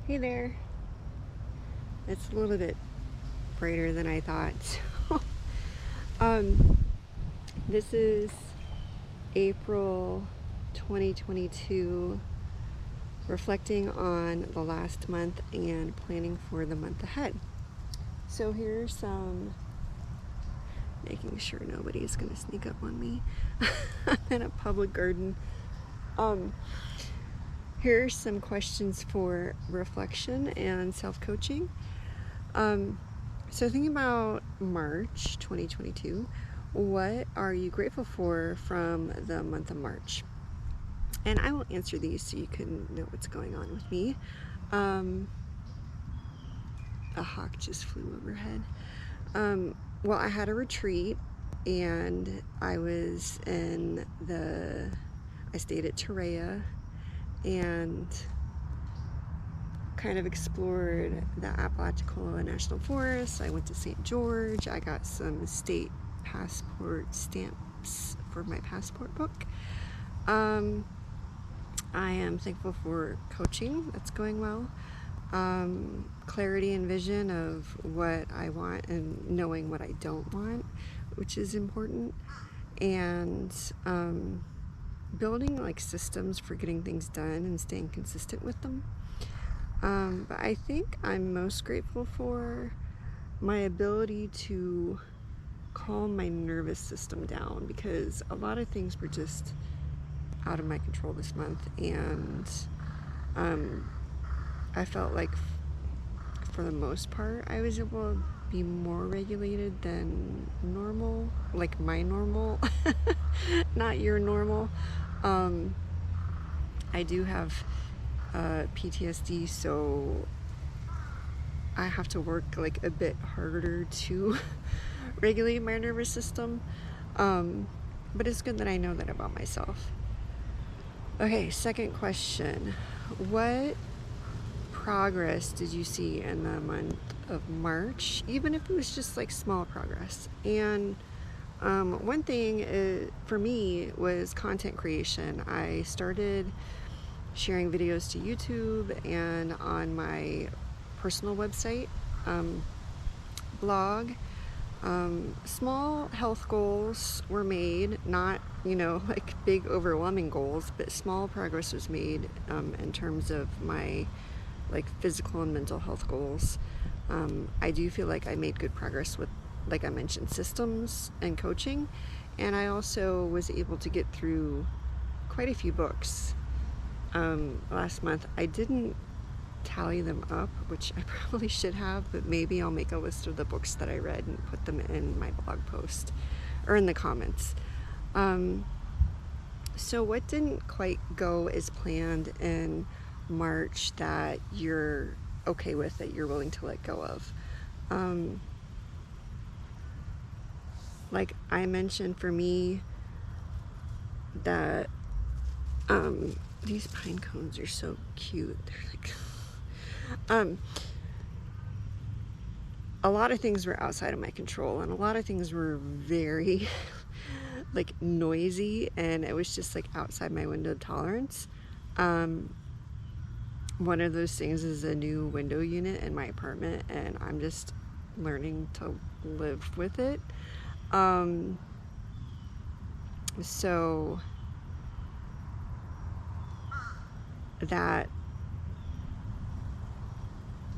Hey there. It's a little bit brighter than I thought. um, this is April 2022, reflecting on the last month and planning for the month ahead. So here's some, making sure nobody's gonna sneak up on me. I'm in a public garden. Here's some questions for reflection and self-coaching. So thinking about March 2022, what are you grateful for from the month of March? And I will answer these so you can know what's going on with me. A hawk just flew overhead. Well, I had a retreat and I stayed at Torreya and kind of explored the Apalachicola National Forest. I went to St. George. I got some state passport stamps for my passport book. I am thankful for coaching. That's going well. Clarity and vision of what I want and knowing what I don't want, which is important. And building like systems for getting things done and staying consistent with them. But I think I'm most grateful for my ability to calm my nervous system down, because a lot of things were just out of my control this month, and I felt like for the most part I was able to be more regulated than normal, like my normal, not your normal. I do have PTSD, so I have to work like a bit harder to regulate my nervous system, but it's good that I know that about myself. Okay, second question. What progress did you see in the month of March, even if it was just like small progress? And one thing for me was content creation. I started sharing videos to YouTube and on my personal website, blog. Small health goals were made, not, like big overwhelming goals, but small progress was made in terms of my like physical and mental health goals. I do feel like I made good progress with, like I mentioned, systems and coaching, and I also was able to get through quite a few books last month. I didn't tally them up, which I probably should have, but maybe I'll make a list of the books that I read and put them in my blog post or in the comments. So what didn't quite go as planned in March that you're okay with, that you're willing to let go of? Like I mentioned, for me, that these pine cones are so cute. They're like a lot of things were outside of my control, and a lot of things were very like noisy, and it was just like outside my window of tolerance. One of those things is a new window unit in my apartment, and I'm just learning to live with it. So that,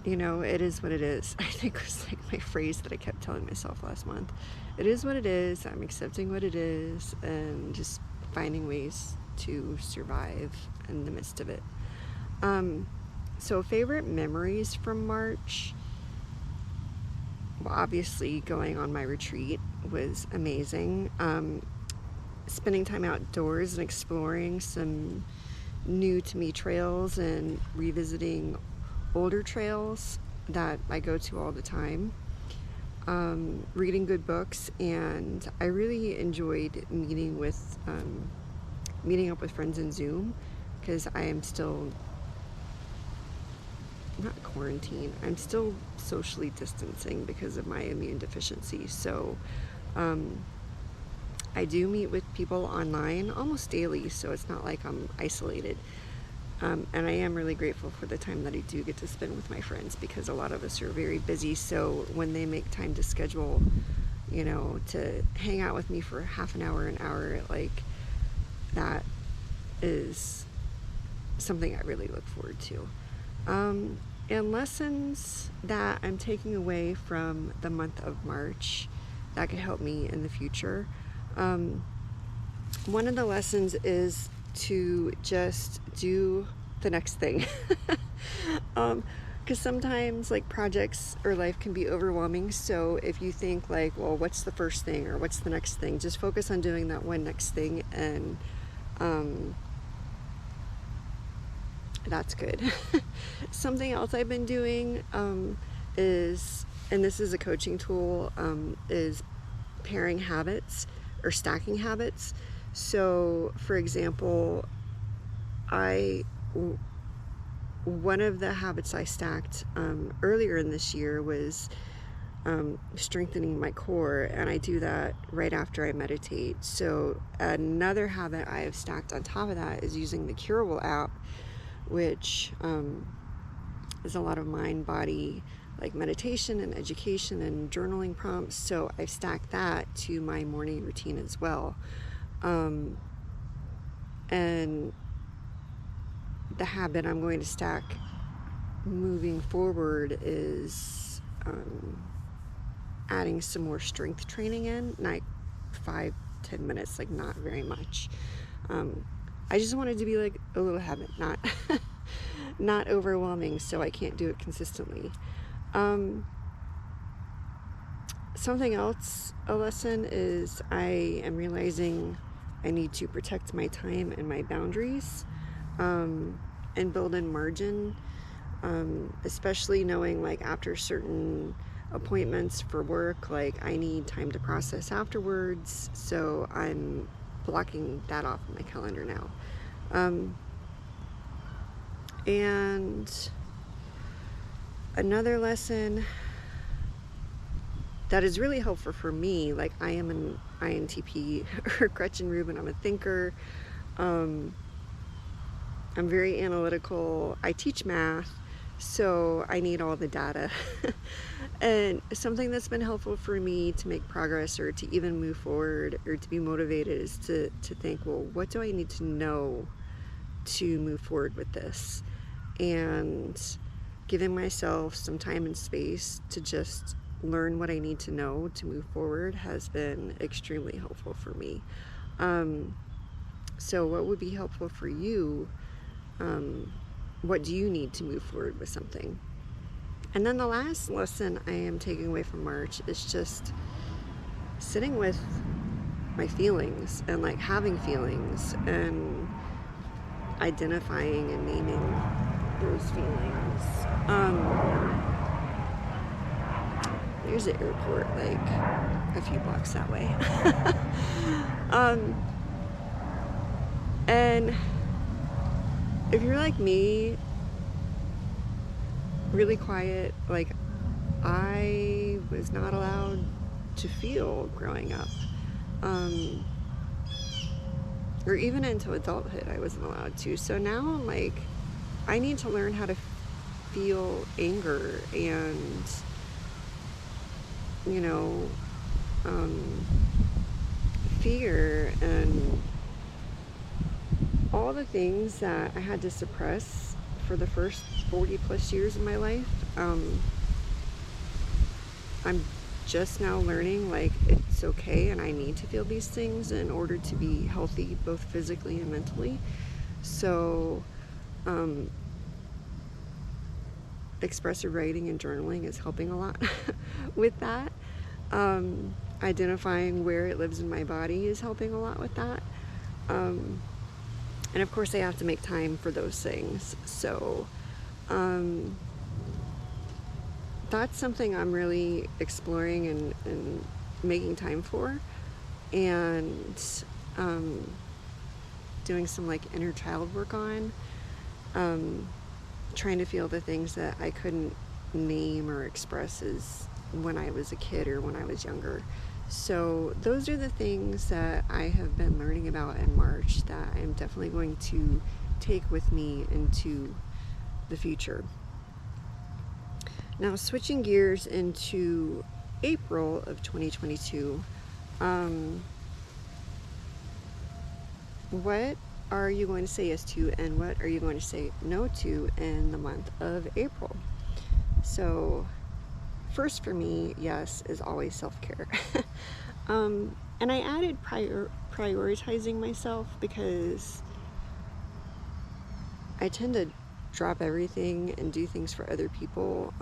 it is what it is. I think it was like my phrase that I kept telling myself last month. It is what it is. I'm accepting what it is and just finding ways to survive in the midst of it. So favorite memories from March. Well, obviously going on my retreat was amazing. Spending time outdoors and exploring some new to me trails and revisiting older trails that I go to all the time. Reading good books, and I really enjoyed meeting up with friends in Zoom, because I am still not quarantined. I'm still socially distancing because of my immune deficiency. So I do meet with people online almost daily, so it's not like I'm isolated. And I am really grateful for the time that I do get to spend with my friends, because a lot of us are very busy. So when they make time to schedule, you know, to hang out with me for half an hour, like, that is something I really look forward to. And lessons that I'm taking away from the month of March that could help me in the future. One of the lessons is to just do the next thing. Because sometimes, like, projects or life can be overwhelming. So if you think like, well, what's the first thing or what's the next thing, just focus on doing that one next thing, and that's good. Something else I've been doing is, and this is a coaching tool, is pairing habits or stacking habits. So, for example, one of the habits I stacked earlier in this year was strengthening my core, and I do that right after I meditate. So another habit I have stacked on top of that is using the Curable app, which is a lot of mind, body, like meditation and education and journaling prompts. So I've stacked that to my morning routine as well. And the habit I'm going to stack moving forward is adding some more strength training in, like 5-10 minutes, like not very much. I just wanted to be like a little habit, not overwhelming, so I can't do it consistently. Something else, a lesson, is I am realizing I need to protect my time and my boundaries, and build in margin, especially knowing, like, after certain appointments for work, like, I need time to process afterwards, so I'm blocking that off in my calendar now. And another lesson that is really helpful for me, like, I am an INTP, or Gretchen Rubin, I'm a thinker, I'm very analytical, I teach math, so I need all the data. And something that's been helpful for me to make progress, or to even move forward, or to be motivated, is to think, well, what do I need to know to move forward with this? And giving myself some time and space to just learn what I need to know to move forward has been extremely helpful for me. So what would be helpful for you? What do you need to move forward with something? And then the last lesson I am taking away from March is just sitting with my feelings, and, like, having feelings and identifying and naming those feelings. There's an airport, like, a few blocks that way. And if you're like me, really quiet, like, I was not allowed to feel growing up, or even into adulthood I wasn't allowed to. So now I'm like, I need to learn how to feel anger and, you know, fear, and all the things that I had to suppress for the first 40 plus years of my life. I'm just now learning, like, it's okay, and I need to feel these things in order to be healthy, both physically and mentally. So expressive writing and journaling is helping a lot with that. Identifying where it lives in my body is helping a lot with that. And of course I have to make time for those things. So that's something I'm really exploring and making time for, and doing some, like, inner child work on, trying to feel the things that I couldn't name or express as when I was a kid or when I was younger. So those are the things that I have been learning about in March that I'm definitely going to take with me into the future. Now, switching gears into April of 2022, what are you going to say yes to, and what are you going to say no to in the month of April? So first for me, yes, is always self-care. And I added prioritizing myself, because I tend to drop everything and do things for other people,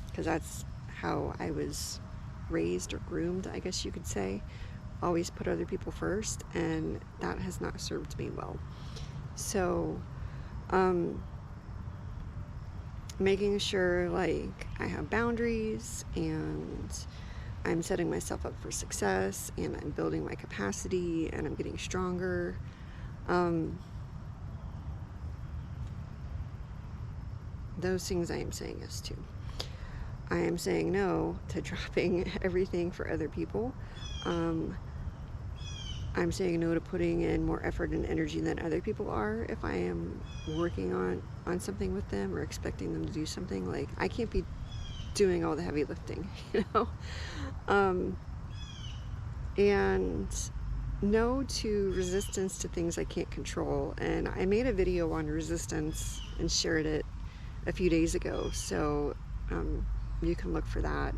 because that's how I was raised or groomed, I guess you could say. Always put other people first, and that has not served me well. So making sure like I have boundaries, and I'm setting myself up for success, and I'm building my capacity, and I'm getting stronger. Those things I am saying yes to. I am saying no to dropping everything for other people. I'm saying no to putting in more effort and energy than other people are if I am working on something with them or expecting them to do something. Like, I can't be doing all the heavy lifting, you know? And no to resistance to things I can't control. And I made a video on resistance and shared it a few days ago, so you can look for that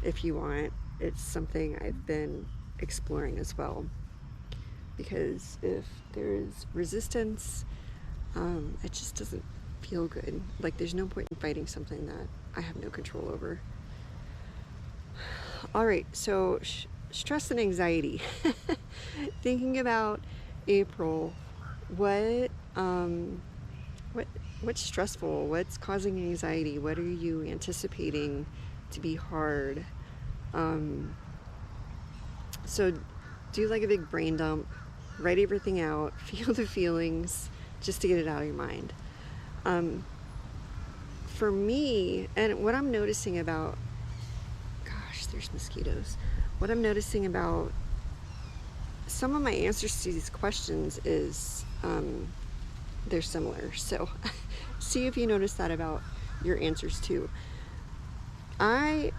if you want. It's something I've been exploring as well, because if there's resistance, it just doesn't feel good. Like, there's no point in fighting something that I have no control over. All right, so stress and anxiety. Thinking about April, what's stressful? What's causing anxiety? What are you anticipating to be hard? So do like a big brain dump, write everything out, feel the feelings, just to get it out of your mind. For me, and what I'm noticing about, gosh, there's mosquitoes. What I'm noticing about some of my answers to these questions is they're similar. So see if you notice that about your answers too. I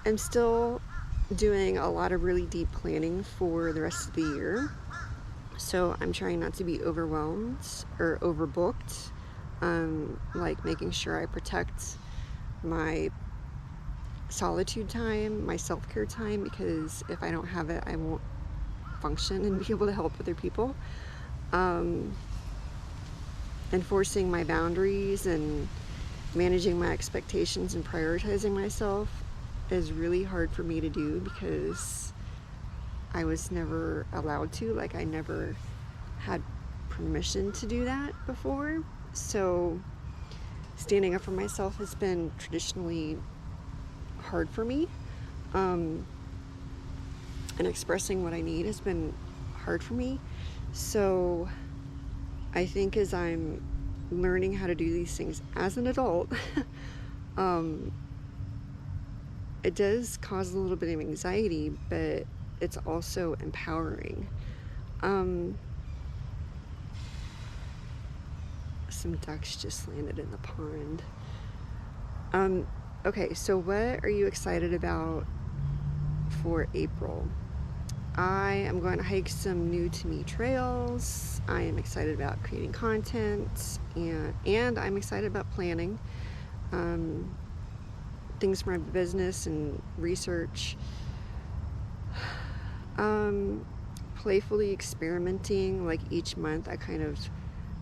am still doing a lot of really deep planning for the rest of the year. So I'm trying not to be overwhelmed or overbooked. Like making sure I protect my solitude time, my self-care time, because if I don't have it, I won't function and be able to help other people. Enforcing my boundaries and managing my expectations and prioritizing myself is really hard for me to do, because I was never allowed to. Like, I never had permission to do that before. So standing up for myself has been traditionally hard for me. And expressing what I need has been hard for me. So I think as I'm learning how to do these things as an adult, it does cause a little bit of anxiety, but it's also empowering. Some ducks just landed in the pond. Okay, so what are you excited about for April? I am going to hike some new to me trails. I am excited about creating content, and I'm excited about planning things for my business and research. Playfully experimenting, like each month I kind of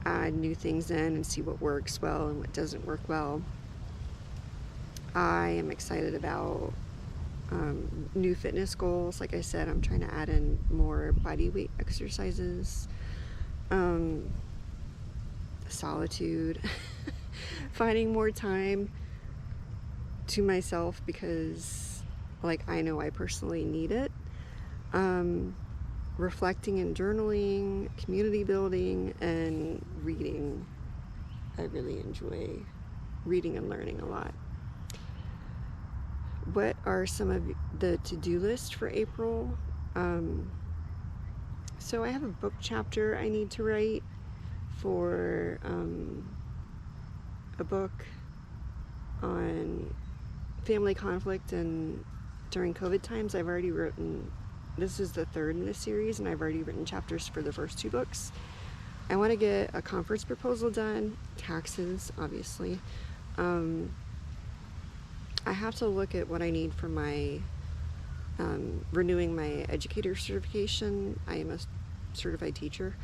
add new things in and see what works well and what doesn't work well. I am excited about new fitness goals. Like I said, I'm trying to add in more body weight exercises. Solitude. Finding more time to myself, because like I know I personally need it. Reflecting and journaling, community building, and reading. I really enjoy reading and learning a lot. What are some of the to-do list for April? So I have a book chapter I need to write for a book on family conflict and during COVID times. I've already written, this is the third in the series, and I've already written chapters for the first 2 books. I want to get a conference proposal done, taxes, obviously. I have to look at what I need for my renewing my educator certification. I am a certified teacher.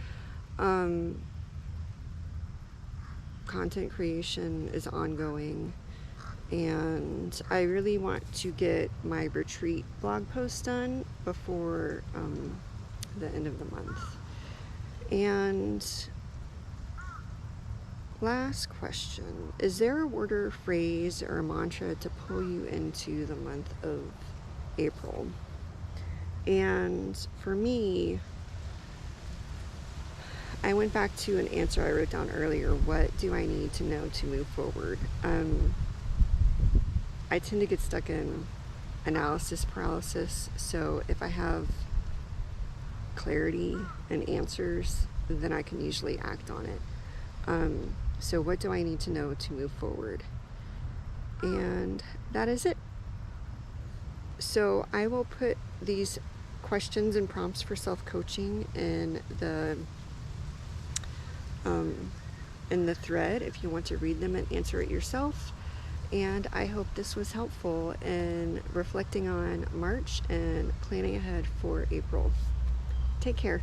Content creation is ongoing, and I really want to get my retreat blog post done before the end of the month. And last question, is there a word or phrase or a mantra to pull you into the month of April? And for me, I went back to an answer I wrote down earlier. What do I need to know to move forward? I tend to get stuck in analysis paralysis, so if I have clarity and answers, then I can usually act on it. So what do I need to know to move forward? And that is it. So I will put these questions and prompts for self-coaching in the thread if you want to read them and answer it yourself. And I hope this was helpful in reflecting on March and planning ahead for April. Take care.